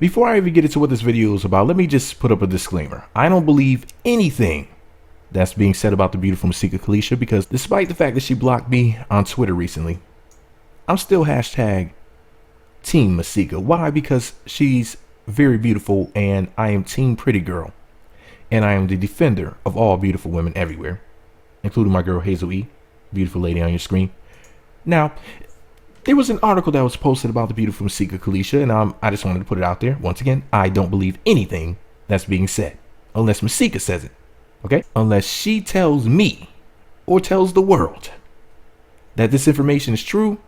Before I even get into what this video is about, let me just put up a disclaimer. I don't believe anything that's being said about the beautiful Masika Kalysha, because despite the fact that she blocked me on Twitter recently, I'm still hashtag Team Masika. Why? Because she's very beautiful and I am Team Pretty Girl. And I am the defender of all beautiful women everywhere, including my girl Hazel E, beautiful lady on your screen. Now, there was an article that was posted about the beautiful Masika Kalysha, and I just wanted to put it out there. Once again, I don't believe anything that's being said, unless Masika says it, okay? Unless she tells me, or tells the world, that this information is true,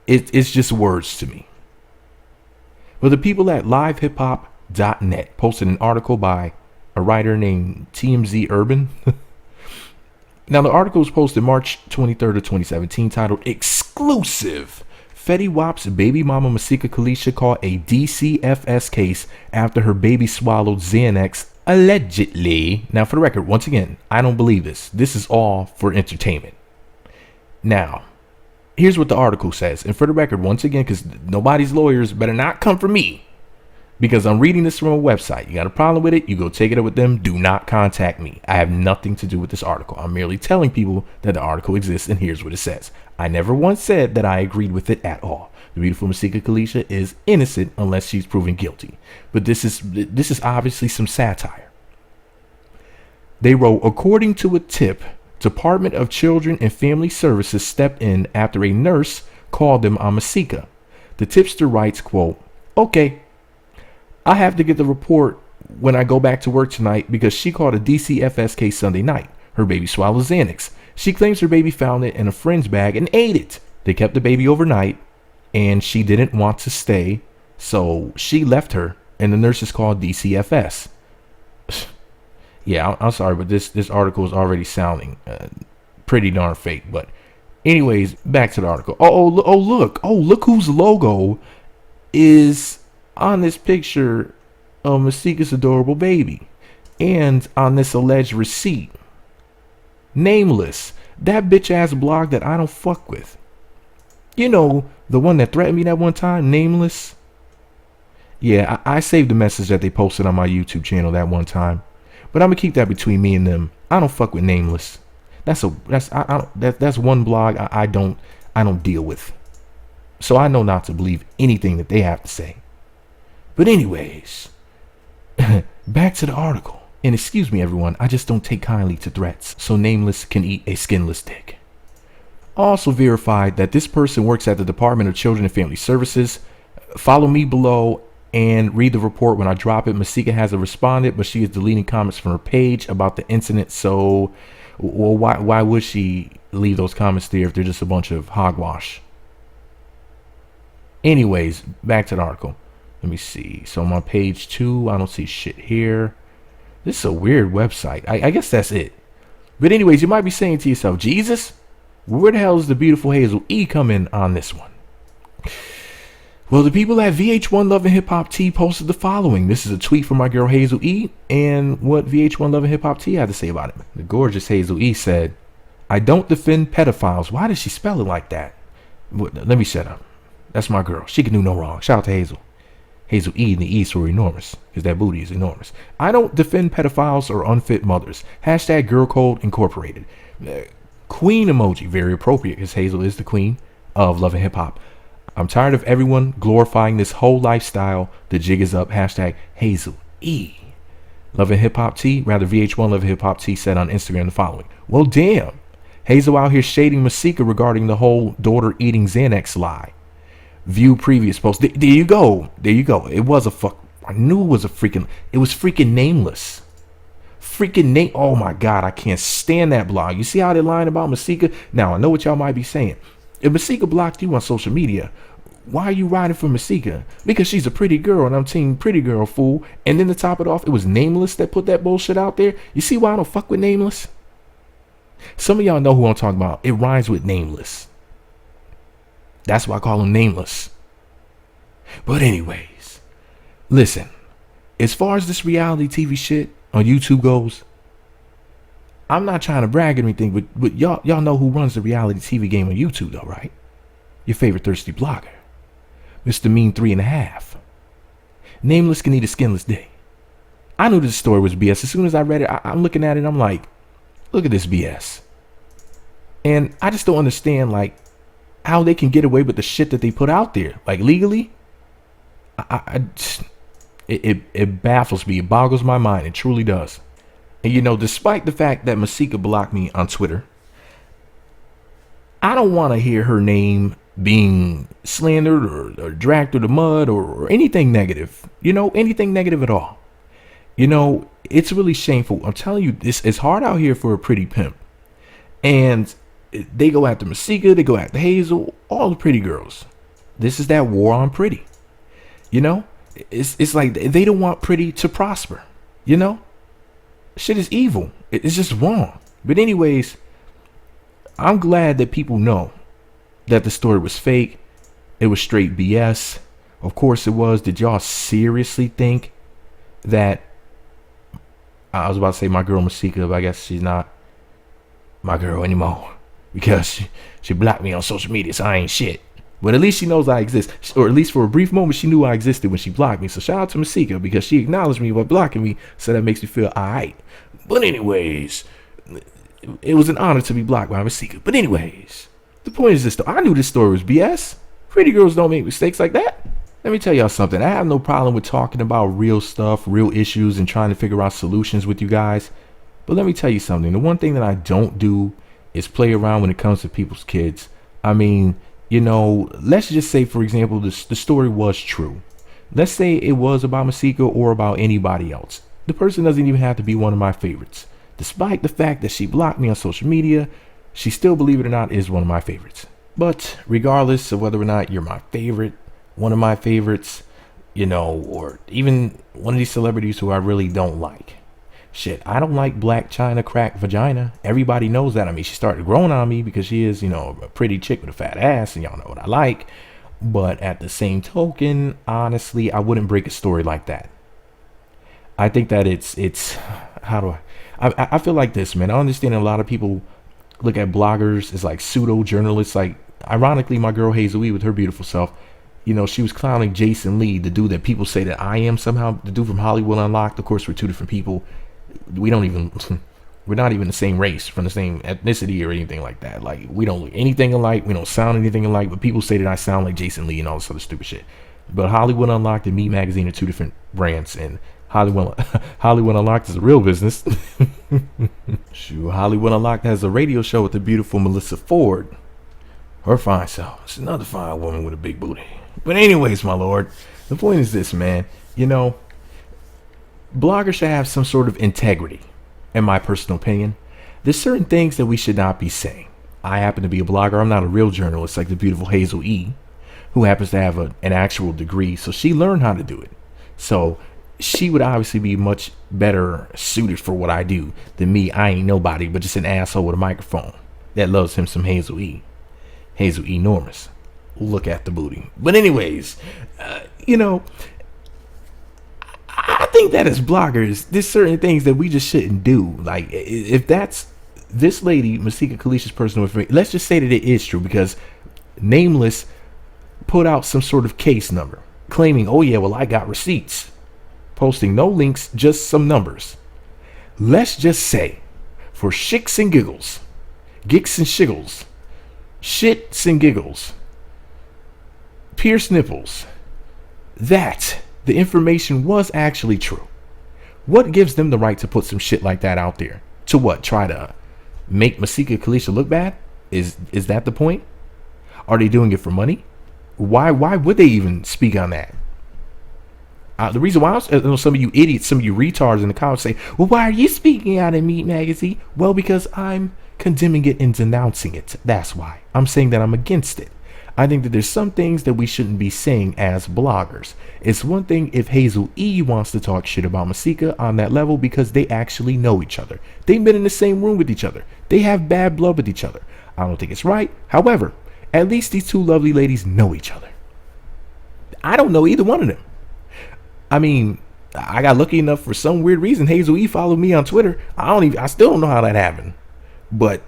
it's just words to me. But the people at livehiphop.net posted an article by a writer named TMZ Urban. Now, the article was posted March 23rd of 2017, titled Exclusive. Fetty Wap's baby mama Masika Kalysha caught a DCFS case after her baby swallowed Xanax, allegedly. Now, for the record, once again, I don't believe this. This is all for entertainment. Now, here's what the article says. And for the record, once again, because nobody's lawyers better not come for me, because I'm reading this from a website. You got a problem with it, you go take it up with them. Do not contact me. I have nothing to do with this article. I'm merely telling people that the article exists, and here's what it says. I never once said that I agreed with it at all. The beautiful Masika Kalysha is innocent unless she's proven guilty. But this is obviously some satire. They wrote, according to a tip, Department of Children and Family Services stepped in after a nurse called them on Masika. The tipster writes, quote, okay, I have to get the report when I go back to work tonight because she called a DCFS case Sunday night. Her baby swallowed Xanax. She claims her baby found it in a friend's bag and ate it. They kept the baby overnight and she didn't want to stay, so she left her, and the nurses called DCFS. Yeah, I'm sorry, but this article is already sounding pretty darn fake. But anyways, back to the article. Look whose logo is on this picture of Masika's adorable baby, and on this alleged receipt. Nameless, that bitch ass blog that I don't fuck with. You know, the one that threatened me that one time, Nameless. Yeah, I saved the message that they posted on my YouTube channel that one time, but I'm gonna keep that between me and them. I don't fuck with Nameless. That's one blog I don't deal with, so I know not to believe anything that they have to say. But anyways, back to the article. And excuse me, everyone, I just don't take kindly to threats, so Nameless can eat a skinless dick. Also verified that this person works at the Department of Children and Family Services. Follow me below and read the report when I drop it. Masika hasn't responded, but she is deleting comments from her page about the incident. So, well, why would she leave those comments there if they're just a bunch of hogwash? Anyways, back to the article. Let me see. So I'm on page 2. I don't see shit here. This is a weird website. I guess that's it. But anyways, you might be saying to yourself, Jesus, where the hell is the beautiful Hazel E come in on this one? Well, the people at VH1 Love and Hip Hop T posted the following. This is a tweet from my girl Hazel E, and what VH1 Love and Hip Hop T had to say about it. The gorgeous Hazel E said, I don't defend pedophiles. Why does she spell it like that? Let me shut up. That's my girl. She can do no wrong. Shout out to Hazel. Hazel E and the E's were enormous, because that booty is enormous. I don't defend pedophiles or unfit mothers. Hashtag Girl Code Incorporated. Queen emoji, very appropriate, because Hazel is the queen of love and hip hop. I'm tired of everyone glorifying this whole lifestyle. The jig is up. Hashtag Hazel E. Love and Hip Hop T, rather VH1 Love and Hip Hop T said on Instagram the following. Well, damn. Hazel out here shading Masika regarding the whole daughter eating Xanax lie. View previous post. There you go. There you go. It was a fuck. I knew it was a freaking. It was freaking Nameless. Freaking name. Oh my God. I can't stand that blog. You see how they're lying about Masika? Now, I know what y'all might be saying. If Masika blocked you on social media, why are you riding for Masika? Because she's a pretty girl and I'm team pretty girl, fool. And then to top it off, it was Nameless that put that bullshit out there. You see why I don't fuck with Nameless? Some of y'all know who I'm talking about. It rhymes with Nameless. That's why I call him Nameless. But anyways, listen, as far as this reality TV shit on YouTube goes, I'm not trying to brag or anything, but y'all know who runs the reality TV game on YouTube though, right? Your favorite thirsty blogger, Mr. Mean 3.5. Nameless can eat a skinless day. I knew this story was BS. As soon as I read it, I'm looking at it. I'm like, look at this BS. And I just don't understand, like, how they can get away with the shit that they put out there, like, legally. It baffles me. It boggles my mind. It truly does. And, you know, despite the fact that Masika blocked me on Twitter, I don't want to hear her name being slandered or dragged through the mud or anything negative. You know, anything negative at all. You know, it's really shameful. I'm telling you, it's hard out here for a pretty pimp. And they go after Masika, they go after Hazel, all the pretty girls. This is that war on pretty. You know, it's like they don't want pretty to prosper. You know, shit is evil. It's just wrong. But anyways, I'm glad that people know that the story was fake. It was straight BS. Of course it was. Did y'all seriously think that I was about to say my girl Masika, but I guess she's not my girl anymore because she blocked me on social media, so I ain't shit. But at least she knows I exist, or at least for a brief moment she knew I existed when she blocked me. So shout out to Masika because she acknowledged me by blocking me, so that makes me feel alright. But anyways, it was an honor to be blocked by Masika. But anyways, the point is this though. I knew this story was BS. Pretty girls don't make mistakes like that. Let me tell y'all something. I have no problem with talking about real stuff, real issues, and trying to figure out solutions with you guys. But let me tell you something. The one thing that I don't do is play around when it comes to people's kids. I mean, you know, let's just say, for example, the story was true. Let's say it was about Masika or about anybody else. The person doesn't even have to be one of my favorites. Despite the fact that she blocked me on social media, she still, believe it or not, is one of my favorites. But regardless of whether or not you're my favorite, one of my favorites, you know, or even one of these celebrities who I really don't like. Shit, I don't like Black China crack vagina. Everybody knows that. I mean, she started growing on me because she is, you know, a pretty chick with a fat ass, and y'all know what I like. But at the same token, honestly, I wouldn't break a story like that. I think that it's how do I feel like this, man. I understand a lot of people look at bloggers as like pseudo journalists. Like, ironically, my girl Hazel E with her beautiful self, you know, she was clowning Jason Lee, the dude that people say that I am somehow, the dude from Hollywood Unlocked. Of course, we're two different people. We're not even the same race, from the same ethnicity or anything like that. Like, we don't look anything alike. We don't sound anything alike. But people say that I sound like Jason Lee and all this other stupid shit. But Hollywood Unlocked and Me Magazine are two different brands, and Hollywood Unlocked is a real business. Shoot, Hollywood Unlocked has a radio show with the beautiful Melissa Ford. Her fine self. It's another fine woman with a big booty. But anyways, my lord, the point is this, man. You know, bloggers should have some sort of integrity, in my personal opinion. There's certain things that we should not be saying. I happen to be a blogger. I'm not a real journalist like the beautiful Hazel E, who happens to have an actual degree. So she learned how to do it. So she would obviously be much better suited for what I do than me. I ain't nobody but just an asshole with a microphone that loves him some Hazel E. Hazel E. Enormous. Look at the booty. But anyways, you know, I think that as bloggers, there's certain things that we just shouldn't do. Like, if that's this lady, Masika Kalysha's personal information, let's just say that it is true, because Nameless put out some sort of case number claiming, oh yeah, well, I got receipts, posting no links, just some numbers. Let's just say, for shits and giggles, gicks and shiggles, shits and giggles, pierced nipples, that the information was actually true. What gives them the right to put some shit like that out there? To what? Try to make Masika Kalysha look bad? Is that the point? Are they doing it for money? Why would they even speak on that? The reason why some of you idiots, some of you retards in the comments say, well, why are you speaking out in Meat Magazine? Well, because I'm condemning it and denouncing it. That's why. I'm saying that I'm against it. I think that there's some things that we shouldn't be saying as bloggers. It's one thing if Hazel E wants to talk shit about Masika on that level because they actually know each other. They've been in the same room with each other. They have bad blood with each other. I don't think it's right. However, at least these two lovely ladies know each other. I don't know either one of them. I mean, I got lucky enough for some weird reason. Hazel E followed me on Twitter. I still don't know how that happened. But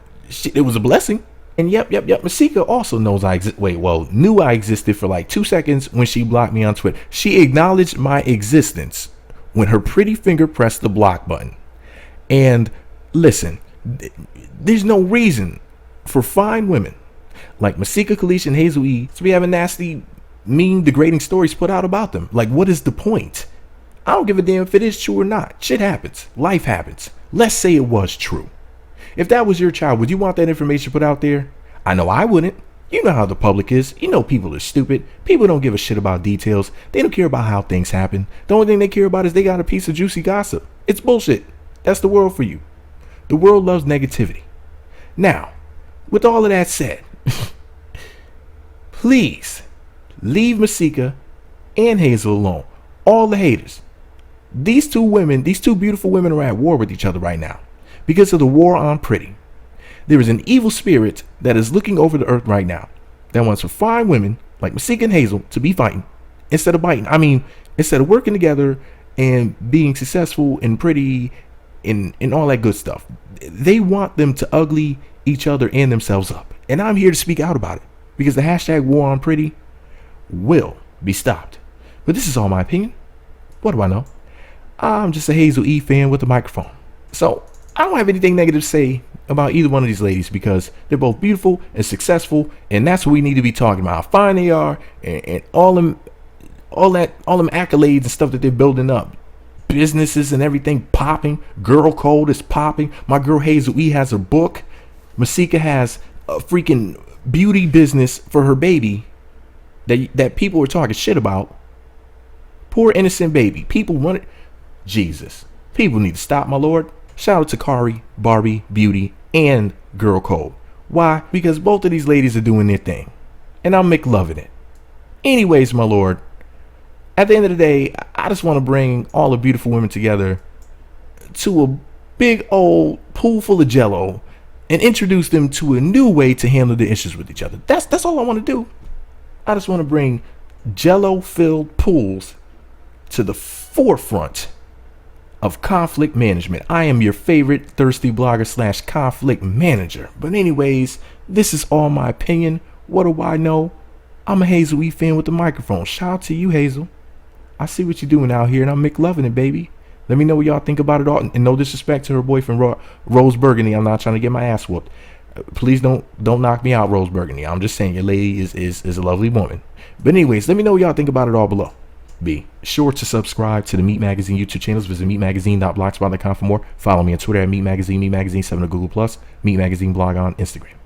it was a blessing. And yep, Masika also knows I exist. Wait, well, knew I existed for like 2 seconds when she blocked me on Twitter. She acknowledged my existence when her pretty finger pressed the block button. And listen, there's no reason for fine women like Masika Kalysha and Hazel E to be having nasty, mean, degrading stories put out about them. Like, what is the point? I don't give a damn if it is true or not. Shit happens. Life happens. Let's say it was true. If that was your child, would you want that information put out there? I know I wouldn't. You know how the public is. You know people are stupid. People don't give a shit about details. They don't care about how things happen. The only thing they care about is they got a piece of juicy gossip. It's bullshit. That's the world for you. The world loves negativity. Now, with all of that said, please leave Masika and Hazel alone. All the haters. These two beautiful women are at war with each other right now because of the war on Pretty. There is an evil spirit that is looking over the earth right now that wants for fine women like Masika and Hazel to be fighting instead of biting. I mean, instead of working together and being successful and pretty and all that good stuff. They want them to ugly each other and themselves up. And I'm here to speak out about it because the hashtag war on Pretty will be stopped. But this is all my opinion. What do I know? I'm just a Hazel E fan with a microphone. So I don't have anything negative to say about either one of these ladies because they're both beautiful and successful, and that's what we need to be talking about. How fine they are, and all them accolades and stuff that they're building up. Businesses and everything popping. Girl code is popping. My girl Hazel E has her book. Masika has a freaking beauty business for her baby that people are talking shit about. Poor innocent baby. People want it. Jesus. People need to stop, my lord. Shout out to Kari, Barbie, Beauty, and Girl Code. Why? Because both of these ladies are doing their thing. And I'm McLoving it. Anyways, my lord, at the end of the day, I just want to bring all the beautiful women together to a big old pool full of jello and introduce them to a new way to handle the issues with each other. That's all I want to do. I just want to bring jello-filled pools to the forefront of conflict management. I am your favorite thirsty blogger / conflict manager. But anyways, this is all my opinion. What do I know? I'm a Hazel E fan with the microphone. Shout out to you, Hazel. I see what you're doing out here, and I'm McLoving it, baby. Let me know what y'all think about it all. And no disrespect to her boyfriend, Rose Burgundy. I'm not trying to get my ass whooped. Please don't knock me out, Rose Burgundy. I'm just saying your lady is a lovely woman. But anyways, let me know what y'all think about it all below. Be sure to subscribe to the Meat Magazine YouTube channels. Visit meatmagazine.blogspot.com for more. Follow me on Twitter at Meat Magazine, Meat Magazine 7 on Google+, Meat Magazine blog on Instagram.